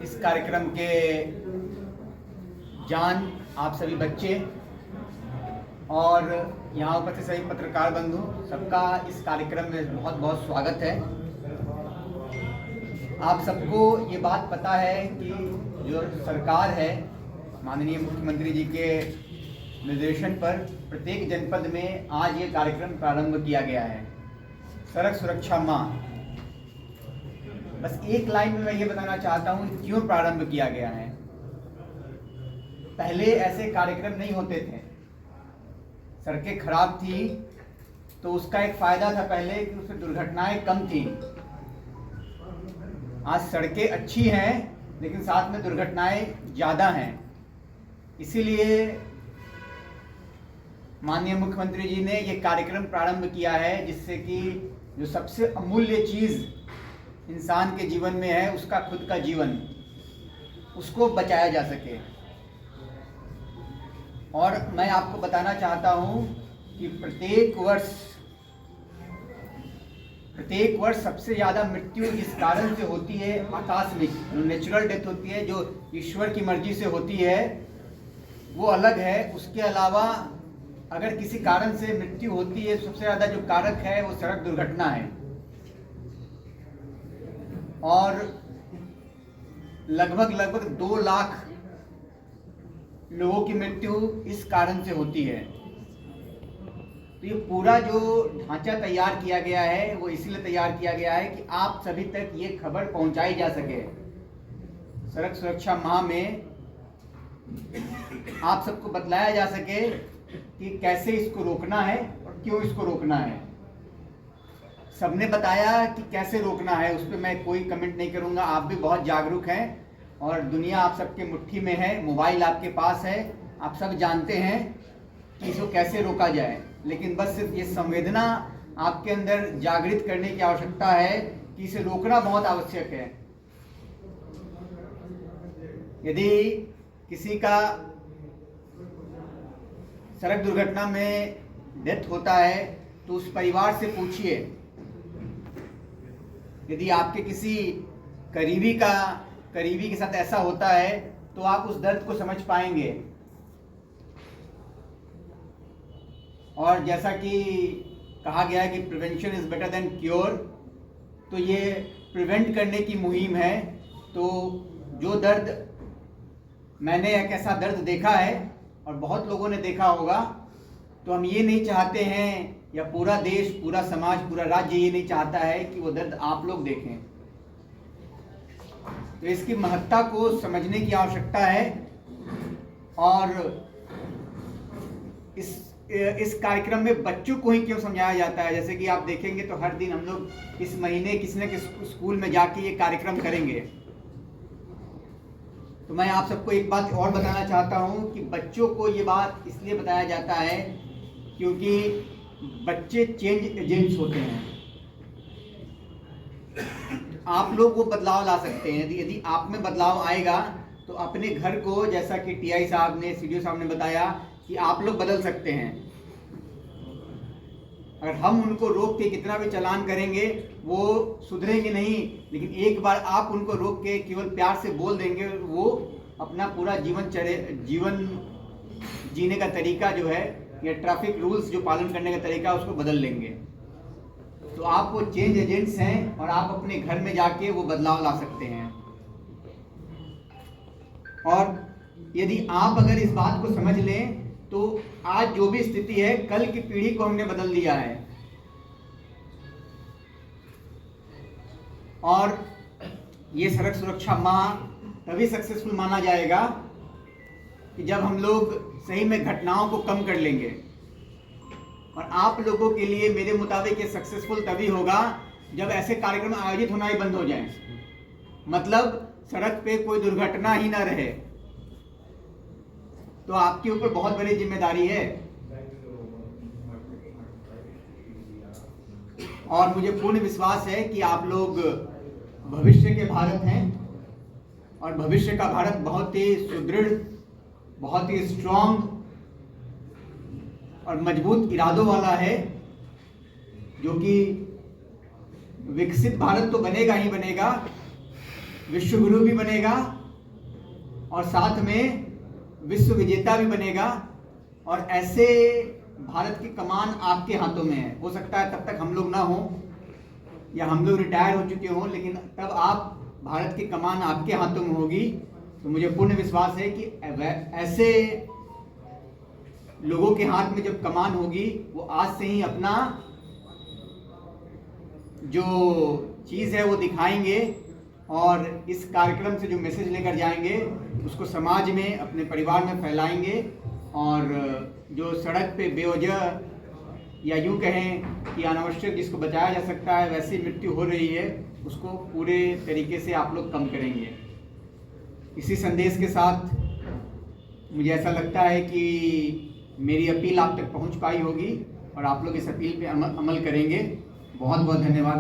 इस कार्यक्रम के जान आप सभी बच्चे और यहाँ उपस्थित सभी पत्रकार बंधु, सबका इस कार्यक्रम में बहुत बहुत स्वागत है। आप सबको ये बात पता है कि जो सरकार है, माननीय मुख्यमंत्री जी के निर्देशन पर प्रत्येक जनपद में आज ये कार्यक्रम प्रारंभ किया गया है, सड़क सुरक्षा माह। बस एक लाइन में मैं ये बताना चाहता हूँ क्यों प्रारंभ किया गया है। पहले ऐसे कार्यक्रम नहीं होते थे, सड़कें खराब थी तो उसका एक फायदा था पहले कि उससे दुर्घटनाएं कम थी। आज सड़कें अच्छी हैं लेकिन साथ में दुर्घटनाएं ज़्यादा हैं। इसीलिए माननीय मुख्यमंत्री जी ने ये कार्यक्रम प्रारंभ किया है, जिससे कि जो सबसे अमूल्य चीज़ इंसान के जीवन में है, उसका खुद का जीवन, उसको बचाया जा सके। और मैं आपको बताना चाहता हूँ कि प्रत्येक वर्ष सबसे ज़्यादा मृत्यु इस कारण से होती है, आकस्मिक जो नेचुरल डेथ होती है, जो ईश्वर की मर्जी से होती है, वो अलग है। उसके अलावा अगर किसी कारण से मृत्यु होती है, सबसे ज़्यादा जो कारक है वो सड़क दुर्घटना है। और लगभग 2 लाख लोगों की मृत्यु इस कारण से होती है। तो ये पूरा जो ढांचा तैयार किया गया है वो इसलिए तैयार किया गया है कि आप सभी तक ये खबर पहुंचाई जा सके। सड़क सुरक्षा माह में आप सबको बतलाया जा सके कि कैसे इसको रोकना है और क्यों इसको रोकना है। सबने बताया कि कैसे रोकना है, उस पर मैं कोई कमेंट नहीं करूंगा। आप भी बहुत जागरूक हैं और दुनिया आप सबके मुट्ठी में है, मोबाइल आपके पास है, आप सब जानते हैं कि इसको कैसे रोका जाए। लेकिन बस सिर्फ ये संवेदना आपके अंदर जागृत करने की आवश्यकता है कि इसे रोकना बहुत आवश्यक है। यदि किसी का सड़क दुर्घटना में डेथ होता है तो उस परिवार से पूछिए। यदि आपके किसी करीबी के साथ ऐसा होता है तो आप उस दर्द को समझ पाएंगे। और जैसा कि कहा गया है कि prevention is better than cure, तो ये प्रिवेंट करने की मुहिम है। तो जो दर्द, मैंने एक ऐसा दर्द देखा है और बहुत लोगों ने देखा होगा, तो हम ये नहीं चाहते हैं, या पूरा देश, पूरा समाज, पूरा राज्य ये नहीं चाहता है कि वो दर्द आप लोग देखें। तो इसकी महत्ता को समझने की आवश्यकता है। और इस कार्यक्रम में बच्चों को ही क्यों समझाया जाता है, जैसे कि आप देखेंगे तो हर दिन हम लोग इस महीने किसी न किसी स्कूल में जाके ये कार्यक्रम करेंगे। तो मैं आप सबको एक बात और बताना चाहता हूँ कि बच्चों को ये बात इसलिए बताया जाता है क्योंकि बच्चे चेंज एजेंट्स होते हैं। आप लोग वो बदलाव ला सकते हैं। यदि आप में बदलाव आएगा तो अपने घर को, जैसा कि टीआई साहब ने, सीडीओ साहब ने बताया कि आप लोग बदल सकते हैं। अगर हम उनको रोक के कितना भी चालान करेंगे वो सुधरेंगे नहीं, लेकिन एक बार आप उनको रोक के केवल प्यार से बोल देंगे, वो अपना पूरा जीवन जीने का तरीका जो है, या ट्रैफिक रूल्स जो पालन करने का तरीका, उसको बदल लेंगे। तो आप वो चेंज एजेंट्स हैं और आप अपने घर में जाके वो बदलाव ला सकते हैं। और यदि आप अगर इस बात को समझ लें तो आज जो भी स्थिति है, कल की पीढ़ी को हमने बदल दिया है। और ये सड़क सुरक्षा माह तभी सक्सेसफुल माना जाएगा कि जब हम लोग सही में घटनाओं को कम कर लेंगे। और आप लोगों के लिए मेरे मुताबिक ये सक्सेसफुल तभी होगा जब ऐसे कार्यक्रम आयोजित होना ही बंद हो जाएं। मतलब सड़क पे कोई दुर्घटना ही ना रहे। तो आपके ऊपर बहुत बड़ी जिम्मेदारी है। और मुझे पूर्ण विश्वास है कि आप लोग भविष्य के भारत हैं और भविष्य का भारत बहुत ही सुदृढ़, बहुत ही स्ट्रांग और मजबूत इरादों वाला है, जो कि विकसित भारत तो बनेगा ही बनेगा, विश्व गुरु भी बनेगा और साथ में विश्व विजेता भी बनेगा। और ऐसे भारत की कमान आपके हाथों में है। हो सकता है तब तक हम लोग ना हो या हम लोग रिटायर हो चुके हों, लेकिन तब आप भारत की कमान आपके हाथों में होगी। तो मुझे पूर्ण विश्वास है कि ऐसे लोगों के हाथ में जब कमान होगी, वो आज से ही अपना जो चीज़ है वो दिखाएंगे और इस कार्यक्रम से जो मैसेज लेकर जाएंगे उसको समाज में, अपने परिवार में फैलाएंगे। और जो सड़क पे बेवजह या यूँ कहें कि अनावश्यक जिसको बचाया जा सकता है वैसी मृत्यु हो रही है, उसको पूरे तरीके से आप लोग कम करेंगे। इसी संदेश के साथ मुझे ऐसा लगता है कि मेरी अपील आप तक पहुंच पाई होगी और आप लोग इस अपील पे अमल करेंगे। बहुत बहुत धन्यवाद।